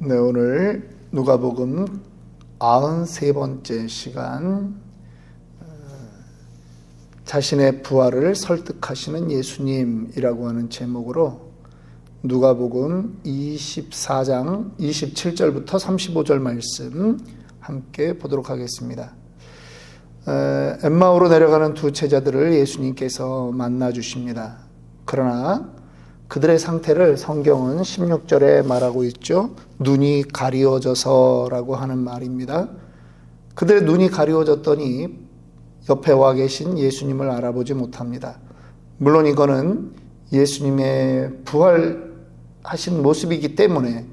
네, 오늘 누가복음 93번째 시간, 자신의 부활을 설득하시는 예수님이라고 하는 제목으로 누가복음 24장 27절부터 35절 말씀 함께 보도록 하겠습니다. 엠마오로 내려가는 두 제자들을 예수님께서 만나 주십니다. 그러나 그들의 상태를 성경은 16절에 말하고 있죠. 눈이 가리워져서라고 하는 말입니다. 그들의 눈이 가리워졌더니 옆에 와 계신 예수님을 알아보지 못합니다. 물론 이거는 예수님의 부활하신 모습이기 때문에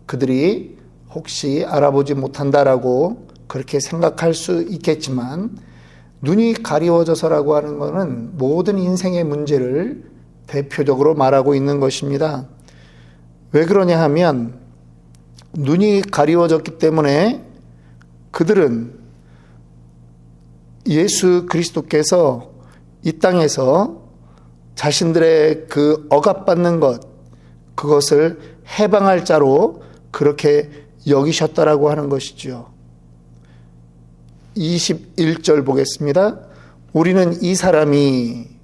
그들이 혹시 알아보지 못한다라고 그렇게 생각할 수 있겠지만, 눈이 가리워져서라고 하는 것은 모든 인생의 문제를 대표적으로 말하고 있는 것입니다. 왜 그러냐 하면, 눈이 가리워졌기 때문에 그들은 예수 그리스도께서 이 땅에서 자신들의 그 억압받는 것, 그것을 해방할 자로 그렇게 여기셨다라고 하는 것이죠. 21절 보겠습니다. 우리는 이 사람이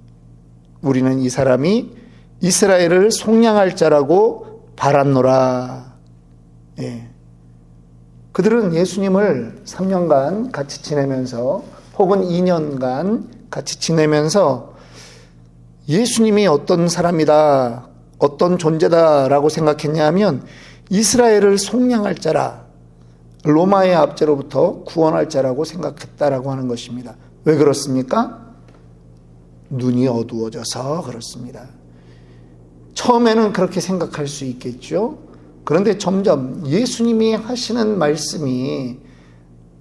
이스라엘을 속량할 자라고 바랐노라. 예. 그들은 예수님을 3년간 같이 지내면서, 혹은 2년간 같이 지내면서 예수님이 어떤 사람이다, 어떤 존재다라고 생각했냐면, 이스라엘을 속량할 자라, 로마의 압제로부터 구원할 자라고 생각했다라고 하는 것입니다. 왜 그렇습니까? 눈이 어두워져서 그렇습니다. 처음에는 그렇게 생각할 수 있겠죠. 그런데 점점 예수님이 하시는 말씀이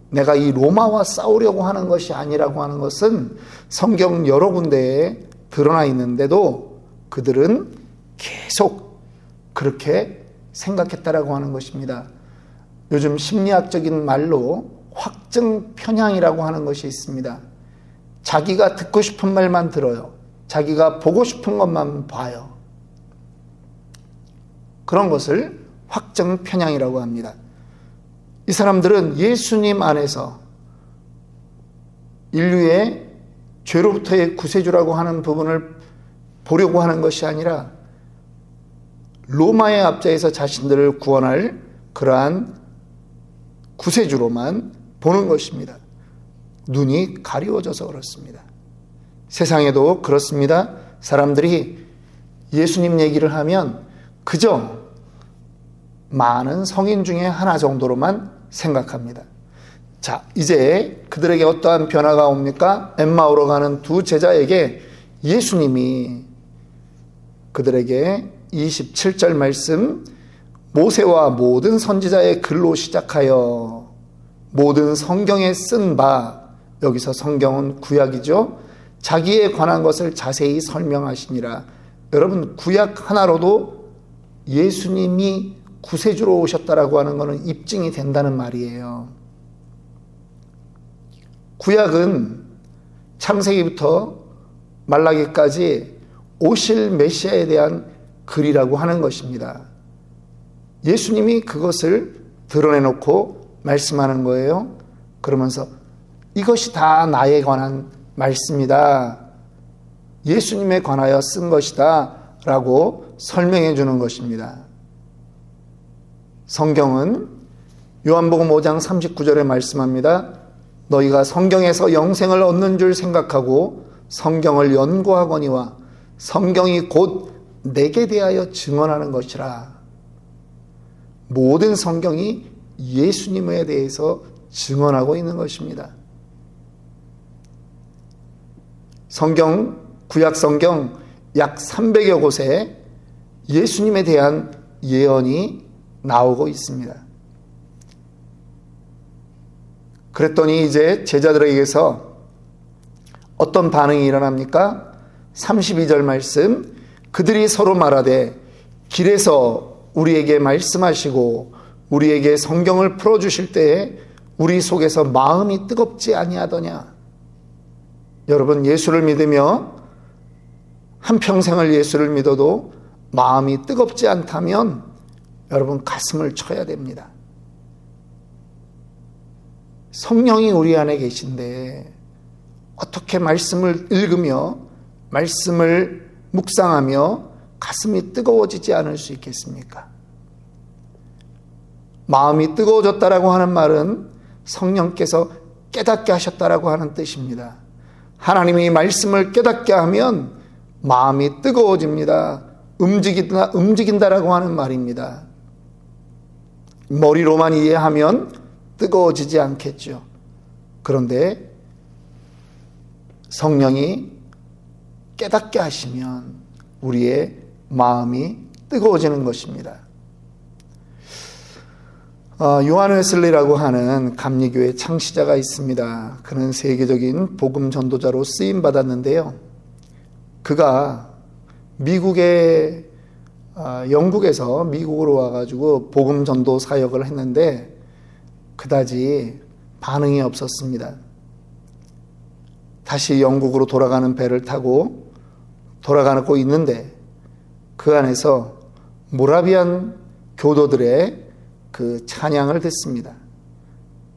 내가 이 로마와 싸우려고 하는 것이 아니라고 하는 것은 성경 여러 군데에 드러나 있는데도 그들은 계속 그렇게 생각했다라고 하는 것입니다. 요즘 심리학적인 말로 확증 편향이라고 하는 것이 있습니다. 자기가 듣고 싶은 말만 들어요. 자기가 보고 싶은 것만 봐요. 그런 것을 확증 편향이라고 합니다. 이 사람들은 예수님 안에서 인류의 죄로부터의 구세주라고 하는 부분을 보려고 하는 것이 아니라 로마의 압제에서 자신들을 구원할 그러한 구세주로만 보는 것입니다. 눈이 가리워져서 그렇습니다. 세상에도 그렇습니다. 사람들이 예수님 얘기를 하면 그저 많은 성인 중에 하나 정도로만 생각합니다. 자, 이제 그들에게 어떠한 변화가 옵니까? 엠마오로 가는 두 제자에게 예수님이 그들에게 27절 말씀, 모세와 모든 선지자의 글로 시작하여 모든 성경에 쓴 바, 여기서 성경은 구약이죠. 자기에 관한 것을 자세히 설명하시니라. 여러분, 구약 하나로도 예수님이 구세주로 오셨다라고 하는 것은 입증이 된다는 말이에요. 구약은 창세기부터 말라기까지 오실 메시아에 대한 글이라고 하는 것입니다. 예수님이 그것을 드러내놓고 말씀하는 거예요. 그러면서 이것이 다 나에 관한 말씀이다, 예수님에 관하여 쓴 것이다 라고 설명해 주는 것입니다. 성경은 요한복음 5장 39절에 말씀합니다. 너희가 성경에서 영생을 얻는 줄 생각하고 성경을 연구하거니와 성경이 곧 내게 대하여 증언하는 것이라. 모든 성경이 예수님에 대해서 증언하고 있는 것입니다. 성경, 구약 성경 약 300여 곳에 예수님에 대한 예언이 나오고 있습니다. 그랬더니 이제 제자들에게서 어떤 반응이 일어납니까? 32절 말씀, 그들이 서로 말하되 길에서 우리에게 말씀하시고 우리에게 성경을 풀어주실 때에 우리 속에서 마음이 뜨겁지 아니하더냐. 여러분, 예수를 믿으며 한평생을 예수를 믿어도 마음이 뜨겁지 않다면 여러분 가슴을 쳐야 됩니다. 성령이 우리 안에 계신데 어떻게 말씀을 읽으며 말씀을 묵상하며 가슴이 뜨거워지지 않을 수 있겠습니까? 마음이 뜨거워졌다라고 하는 말은 성령께서 깨닫게 하셨다라고 하는 뜻입니다. 하나님이 말씀을 깨닫게 하면 마음이 뜨거워집니다. 움직인다라고 하는 말입니다. 머리로만 이해하면 뜨거워지지 않겠죠. 그런데 성령이 깨닫게 하시면 우리의 마음이 뜨거워지는 것입니다. 요한 웨슬리라고 하는 감리교회 창시자가 있습니다. 그는 세계적인 복음 전도자로 쓰임 받았는데요. 그가 영국에서 미국으로 와가지고 복음 전도 사역을 했는데 그다지 반응이 없었습니다. 다시 영국으로 돌아가는 배를 타고 돌아가고 있는데 그 안에서 모라비안 교도들의 그 찬양을 듣습니다.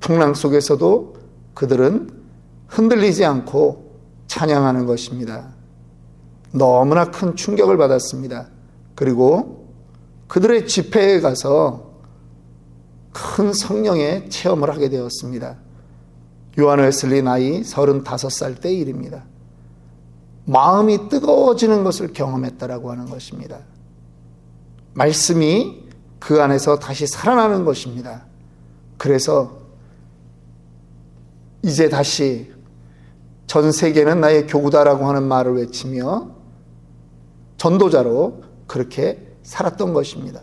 풍랑 속에서도 그들은 흔들리지 않고 찬양하는 것입니다. 너무나 큰 충격을 받았습니다. 그리고 그들의 집회에 가서 큰 성령의 체험을 하게 되었습니다. 요한 웨슬리 나이 35살 때 일입니다. 마음이 뜨거워지는 것을 경험했다라고 하는 것입니다. 말씀이 그 안에서 다시 살아나는 것입니다. 그래서 이제 다시 전 세계는 나의 교구다라고 하는 말을 외치며 전도자로 그렇게 살았던 것입니다.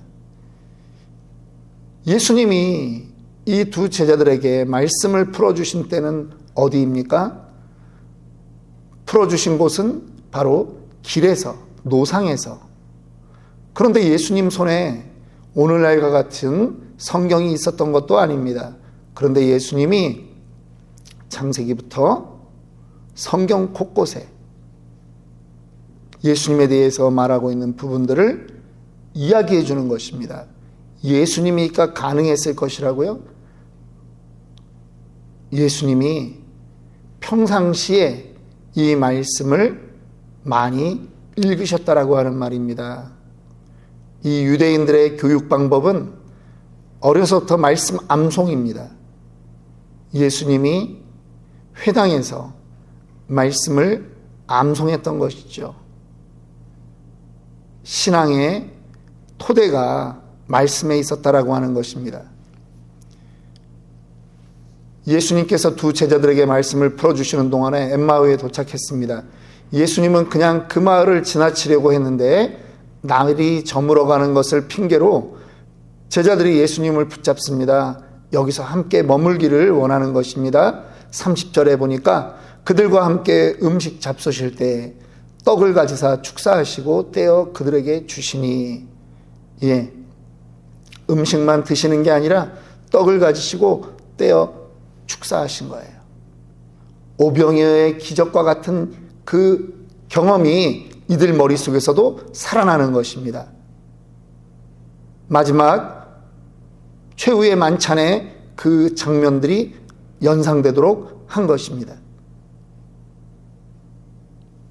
예수님이 이 두 제자들에게 말씀을 풀어주신 때는 어디입니까? 풀어주신 곳은 바로 길에서, 노상에서. 그런데 예수님 손에 오늘날과 같은 성경이 있었던 것도 아닙니다. 그런데 예수님이 창세기부터 성경 곳곳에 예수님에 대해서 말하고 있는 부분들을 이야기해 주는 것입니다. 예수님이니까 가능했을 것이라고요? 예수님이 평상시에 이 말씀을 많이 읽으셨다라고 하는 말입니다. 이 유대인들의 교육 방법은 어려서부터 말씀 암송입니다. 예수님이 회당에서 말씀을 암송했던 것이죠. 신앙의 토대가 말씀에 있었다라고 하는 것입니다. 예수님께서 두 제자들에게 말씀을 풀어주시는 동안에 엠마오에 도착했습니다. 예수님은 그냥 그 마을을 지나치려고 했는데 날이 저물어가는 것을 핑계로 제자들이 예수님을 붙잡습니다. 여기서 함께 머물기를 원하는 것입니다. 30절에 보니까 그들과 함께 음식 잡수실 때 떡을 가지사 축사하시고 떼어 그들에게 주시니, 음식만 드시는 게 아니라 떡을 가지시고 떼어 축사하신 거예요. 오병이어의 기적과 같은 그 경험이 이들 머릿속에서도 살아나는 것입니다. 마지막 최후의 만찬에 그 장면들이 연상되도록 한 것입니다.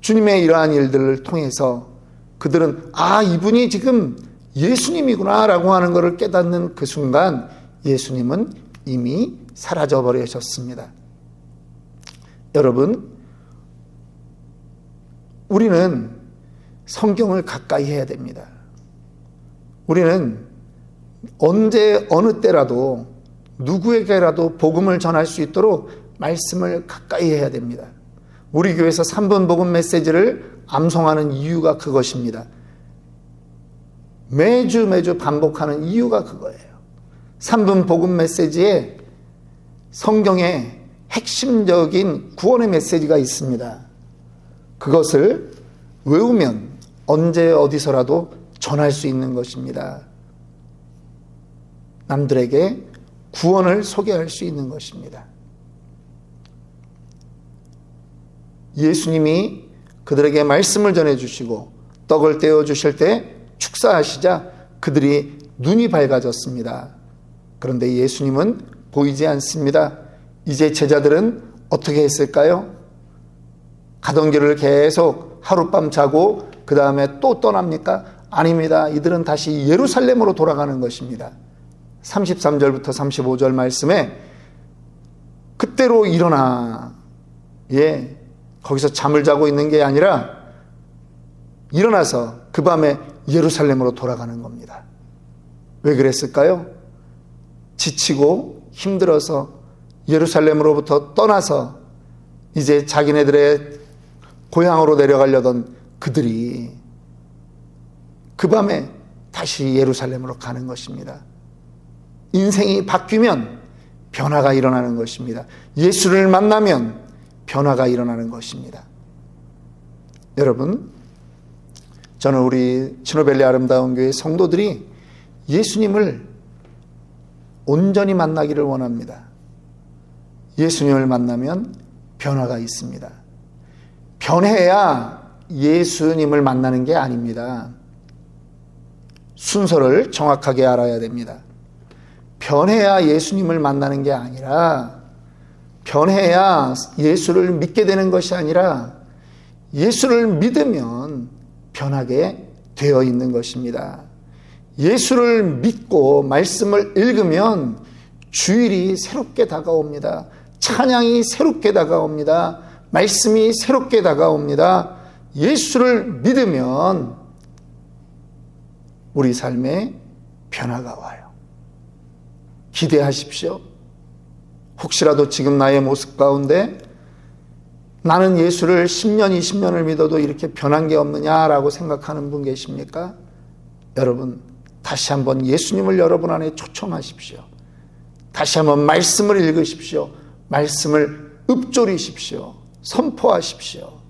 주님의 이러한 일들을 통해서 그들은 이분이 지금 예수님이구나 라고 하는 것을 깨닫는 그 순간 예수님은 이미 사라져 버리셨습니다. 여러분, 우리는 성경을 가까이 해야 됩니다. 우리는 언제 어느 때라도 누구에게라도 복음을 전할 수 있도록 말씀을 가까이 해야 됩니다. 우리 교회에서 3분 복음 메시지를 암송하는 이유가 그것입니다. 매주 반복하는 이유가 그거예요. 3분 복음 메시지에 성경의 핵심적인 구원의 메시지가 있습니다. 그것을 외우면 언제 어디서라도 전할 수 있는 것입니다. 남들에게 구원을 소개할 수 있는 것입니다. 예수님이 그들에게 말씀을 전해주시고 떡을 떼어주실 때 축사하시자 그들이 눈이 밝아졌습니다. 그런데 예수님은 보이지 않습니다. 이제 제자들은 어떻게 했을까요? 가던 길을 계속 하룻밤 자고 그 다음에 또 떠납니까? 아닙니다. 이들은 다시 예루살렘으로 돌아가는 것입니다. 33절부터 35절 말씀에 그때로 일어나, 거기서 잠을 자고 있는 게 아니라 일어나서 그 밤에 예루살렘으로 돌아가는 겁니다. 왜 그랬을까요? 지치고 힘들어서 예루살렘으로부터 떠나서 이제 자기네들의 고향으로 내려가려던 그들이 그 밤에 다시 예루살렘으로 가는 것입니다. 인생이 바뀌면 변화가 일어나는 것입니다. 예수를 만나면 변화가 일어나는 것입니다. 여러분, 저는 우리 치노밸리 아름다운 교회 성도들이 예수님을 온전히 만나기를 원합니다. 예수님을 만나면 변화가 있습니다. 변해야 예수님을 만나는 게 아닙니다. 순서를 정확하게 알아야 됩니다. 변해야 예수님을 만나는 게 아니라, 변해야 예수를 믿게 되는 것이 아니라 예수를 믿으면 변하게 되어 있는 것입니다. 예수를 믿고 말씀을 읽으면 주일이 새롭게 다가옵니다. 찬양이 새롭게 다가옵니다. 말씀이 새롭게 다가옵니다. 예수를 믿으면 우리 삶에 변화가 와요. 기대하십시오. 혹시라도 지금 나의 모습 가운데 나는 예수를 10년, 20년을 믿어도 이렇게 변한 게 없느냐라고 생각하는 분 계십니까? 여러분, 다시 한번 예수님을 여러분 안에 초청하십시오. 다시 한번 말씀을 읽으십시오. 말씀을 읊조리십시오. 선포하십시오.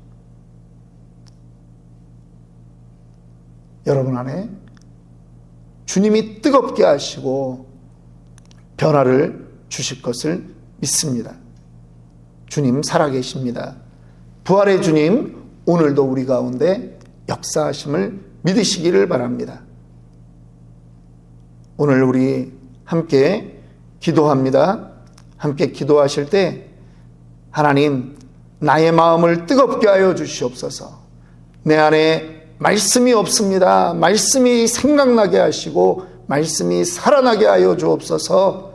여러분 안에 주님이 뜨겁게 하시고 변화를 주실 것을 믿습니다. 주님 살아계십니다. 부활의 주님, 오늘도 우리 가운데 역사하심을 믿으시기를 바랍니다. 오늘 우리 함께 기도합니다. 함께 기도하실 때 하나님, 나의 마음을 뜨겁게 하여 주시옵소서. 내 안에 말씀이 없습니다. 말씀이 생각나게 하시고 말씀이 살아나게 하여 주옵소서.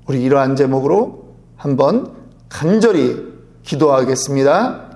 우리 이러한 제목으로 한번 간절히 기도하겠습니다.